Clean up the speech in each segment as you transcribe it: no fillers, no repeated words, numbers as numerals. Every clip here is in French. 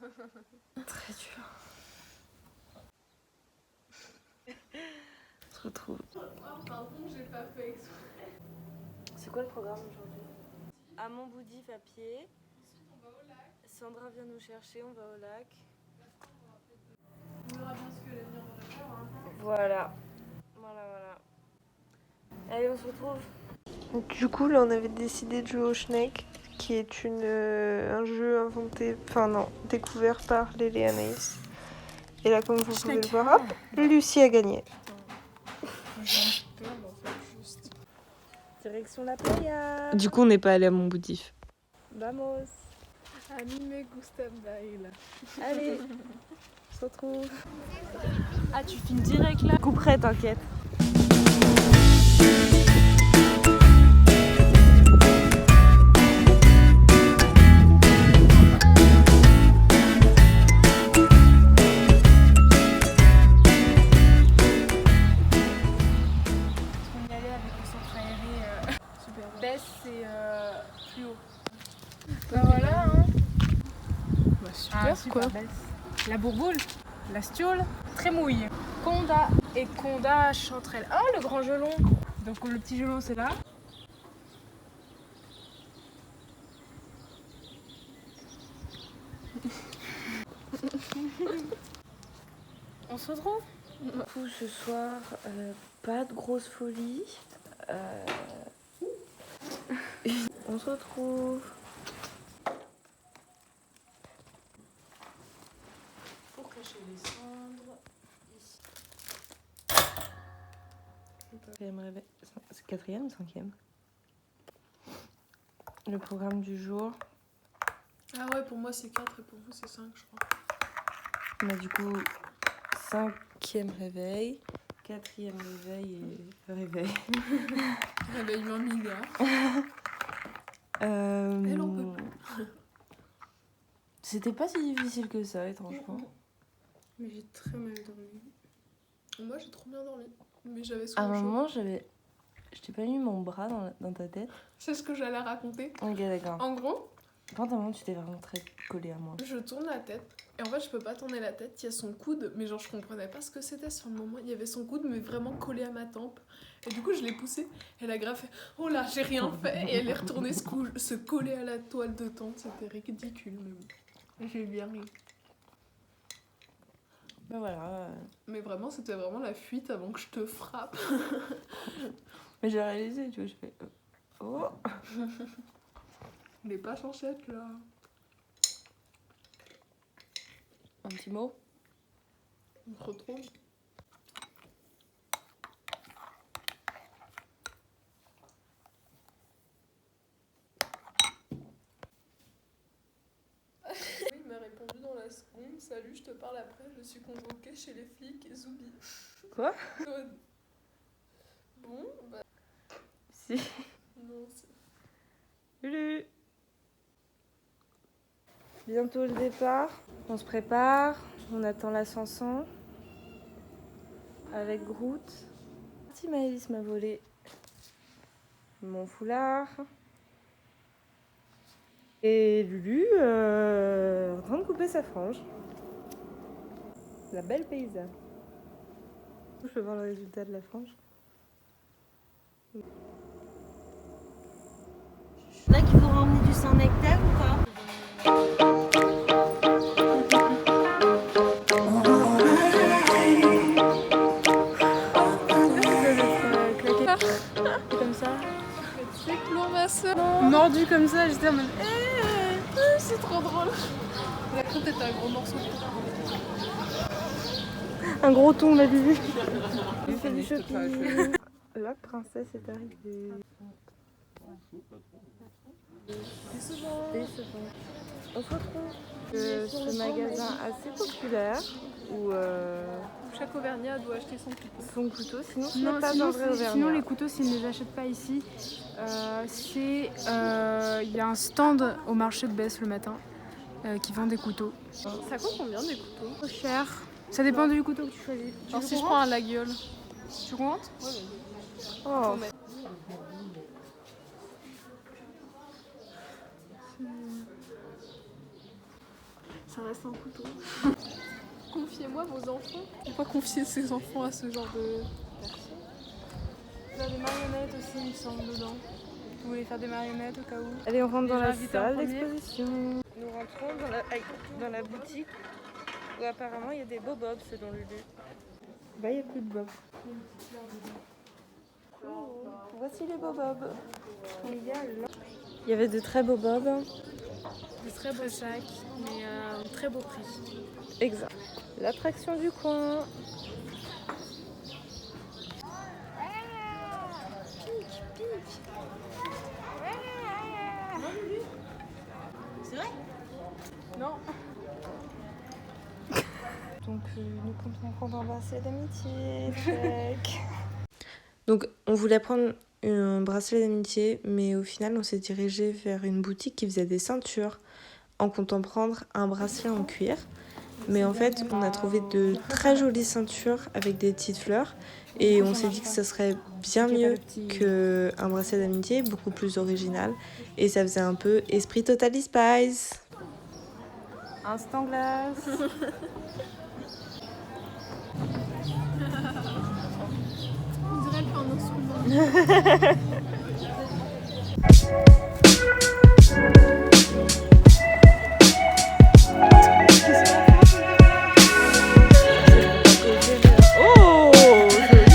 Très dur. On se retrouve. Pardon, j'ai pas fait exprès. C'est quoi le programme aujourd'hui? À Montboudif à pied. Ensuite, on va au lac. Sandra vient nous chercher, on va au lac. On verra bien ce que l'avenir va faire. Hein. Voilà. Allez, on se retrouve. Donc, du coup, là, on avait décidé de jouer au Schneck, qui est un jeu inventé, découvert par Lélie et Anaïs. Et là, comme vous pouvez le voir, hop, Lucie a gagné. Direction la playa. Du coup, on n'est pas allé à Montboudif. Vamos. A mí me gusta bailar. Allez, on se retrouve. Ah, tu filmes direct là? Couperai, t'inquiète. Baisse c'est plus haut. Bah voilà hein. Bah super, quoi. Belle. La Bourboule, la Stiole, Trémouille, Condat et Condat Chanterelle. Ah le grand gelon. Donc le petit gelon c'est là. On se retrouve. Du coup, ce soir, pas de grosse folie. On se retrouve. Pour cacher les cendres. Ici. C'est 4e ou 5e? Le programme du jour. Ah ouais, pour moi c'est 4 et pour vous c'est 5 je crois. On a du coup 5e réveil, 4e réveil et réveil. Réveil 20 milliards. Elle en peut plus. C'était pas si difficile que ça, étrangement. Mais j'ai très mal dormi. Moi j'ai trop bien dormi. Mais j'avais À souvent un chaud. moment, je t'ai pas mis mon bras dans ta tête. C'est ce que j'allais raconter. Ok, d'accord. En gros, Pendant un moment, tu t'es vraiment très collée à moi. je tourne la tête. Et en fait, je peux pas tourner la tête. Il y a son coude. Mais genre, je comprenais pas ce que c'était sur le moment. Il y avait son coude, mais vraiment collé à ma tempe. Et du coup, je l'ai poussé. Elle a grave fait oh là, j'ai rien fait. Et elle est retournée se coller à la toile de tente. C'était ridicule. Mais bon. J'ai bien ri. Ben voilà. Mais vraiment, c'était vraiment la fuite avant que je te frappe. Mais j'ai réalisé, tu vois, je fais oh. On n'est pas censé être là. Un petit mot. On se retrouve. Il m'a répondu dans la seconde. Salut, je te parle après. Je suis convoquée chez les flics. Zoubi. Quoi? Bon, bah. Si. Non, c'est. Salut. Bientôt le départ. On se prépare. On attend l'ascension. Avec Groot. Si Maëlys m'a volé mon foulard. Et Lulu en train de couper sa frange. La belle paysanne. Je peux voir le résultat de la frange. Il y en a qui vont ramener du Saint-Nectaire ou pas? Comme ça. C'est plomb ma soeur. Mordu comme ça, j'étais en mode c'est trop drôle. Et après peut-être un gros morceau. Un gros ton, la Lulu. Il fait du shopping. La princesse est arrivée. Décevant. On se retrouve. Ce magasin assez populaire où Chaque Auvergnat doit acheter son couteau. son couteau, sinon ce Non, n'est pas un vrai Auvergnat. sinon les couteaux, s'ils ne les achètent pas ici, il y a un stand au marché de Besse le matin qui vend des couteaux. Ça coûte combien des couteaux? Trop cher. Ça dépend du couteau que tu choisis. Alors si je prends un la gueule, tu comptes? Oh. Ça reste un couteau. Confiez-moi vos enfants. Pourquoi confier ses enfants à ce genre de personnes? Il y a des marionnettes aussi, il me semble, dedans. Vous voulez faire des marionnettes au cas où? Allez, on rentre dans Déjà la invité en salle premier. d'exposition. Nous rentrons dans la boutique où apparemment il y a des bobobs selon Lulu. Bah, il n'y a plus de bob. Voici les bobobs. Il y avait de très beaux bobs. De très beaux sacs, mais à un très beau prix. Exact. L'attraction du coin. C'est vrai? Non. Donc nous comptons prendre un bracelet d'amitié. Check. Donc on voulait prendre un bracelet d'amitié, mais au final on s'est dirigé vers une boutique qui faisait des ceintures en comptant prendre un bracelet en cuir. Mais en fait on a trouvé de très jolies ceintures avec des petites fleurs et on s'est dit que ça serait bien mieux qu'un bracelet d'amitié, beaucoup plus original, et ça faisait un peu esprit Totally Spice. Instant glace. On dirait le un instrument. Oh, joli.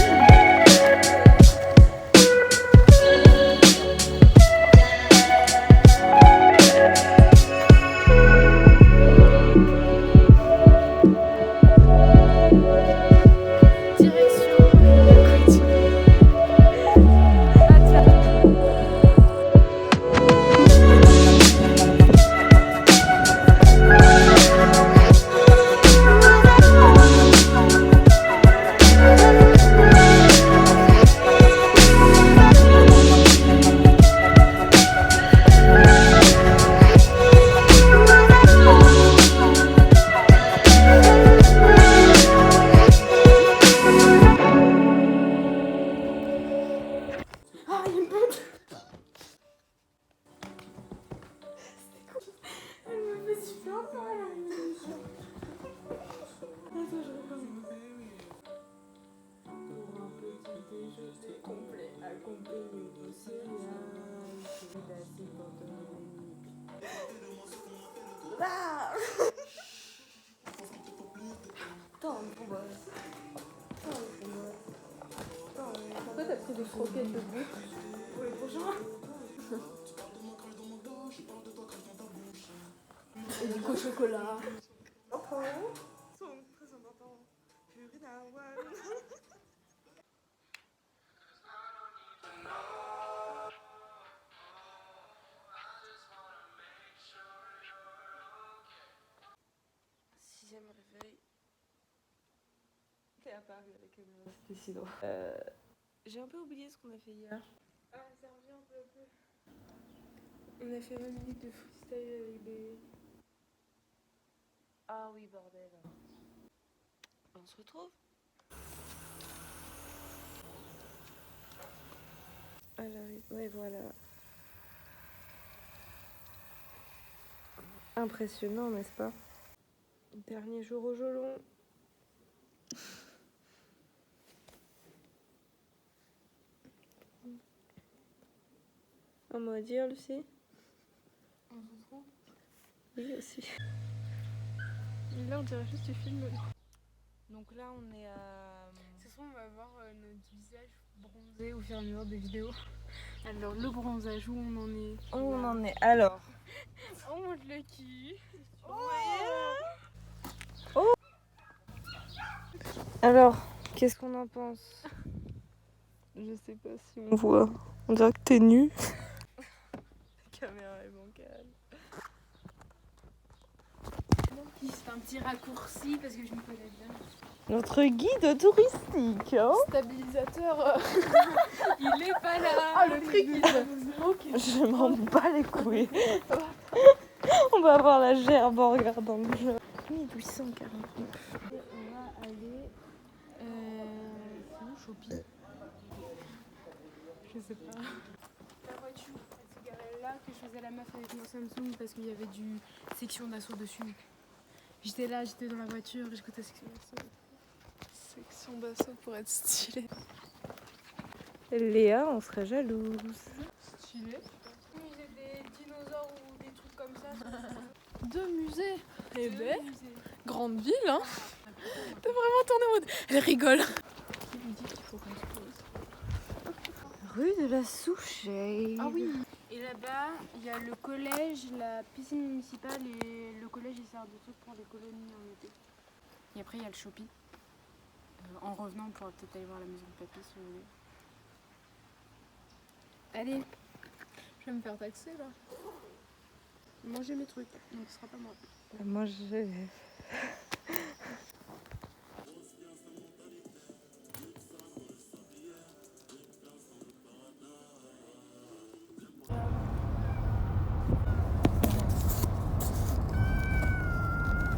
Pourquoi t'as pris des croquettes de bouffe pour les prochains? Et du coup au chocolat. Sixième réveil. T'es apparu avec la caméra, c'était si drôle. J'ai un peu oublié ce qu'on a fait hier. Ah, ça revient un peu. On a fait 20 minutes de freestyle avec des... Ah oui, bordel. On se retrouve. Alors, ouais, voilà. Impressionnant, n'est-ce pas? Dernier jour au Jolon. Un mot à dire, Lucie? On se retrouve. Oui, aussi. Là on dirait juste du film. Donc là, on est à... Ce soir, on va voir notre visage bronzé au fur et à mesure des vidéos. Alors, le bronzage, où on en est? Où on en est alors? On monte le cul. Alors, qu'est-ce qu'on en pense? Je sais pas si on voit. On dirait que t'es nue. La caméra est bancale. C'est un petit raccourci parce que je me connais bien. Notre guide touristique, hein? Stabilisateur. Il est pas là. Ah le truc il nous manque. Je m'en bats les couilles. On va avoir la gerbe en regardant le jeu. 1849. On va aller... c'est où, Shopee? Je sais pas. La voiture, elle s'est garée là que je faisais la meuf avec mon Samsung parce qu'il y avait du section d'assaut dessus. J'étais là, j'étais dans la voiture, j'écoutais Section d'Assaut. Section d'assaut pour être stylé. Léa, on serait jalouse. Stylé. Musée des dinosaures ou des trucs comme ça. Deux musées. Eh Deux ben, musées. grande ville, hein. T'es vraiment tournée en mode. Elle rigole. Qui lui dit qu'il faut qu'on se pose? Rue de la Souchet. Ah oui. Et là-bas, il y a le collège, la piscine municipale et le collège il sert de truc pour les colonies en été. Et après il y a le shopping. En revenant, on pourra peut-être aller voir la maison de papy si vous voulez. Allez, Je vais me faire taxer là. mangez mes trucs, donc ce sera pas moi. Moi, je...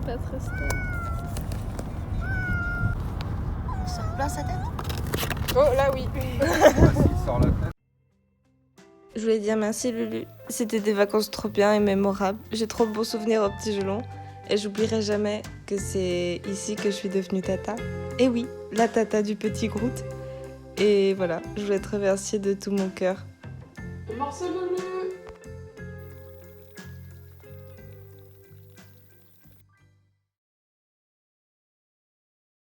Pas très stable. Ça me place sa tête. Oh, là oui. S'il sort la tête. Je voulais dire merci Lulu. C'était des vacances trop bien et mémorables. J'ai trop de bons souvenirs au Petit Gelon. Et j'oublierai jamais que c'est ici que je suis devenue tata. Et oui, la tata du Petit Groot. Et voilà, je voulais te remercier de tout mon cœur. Marcel Lulu.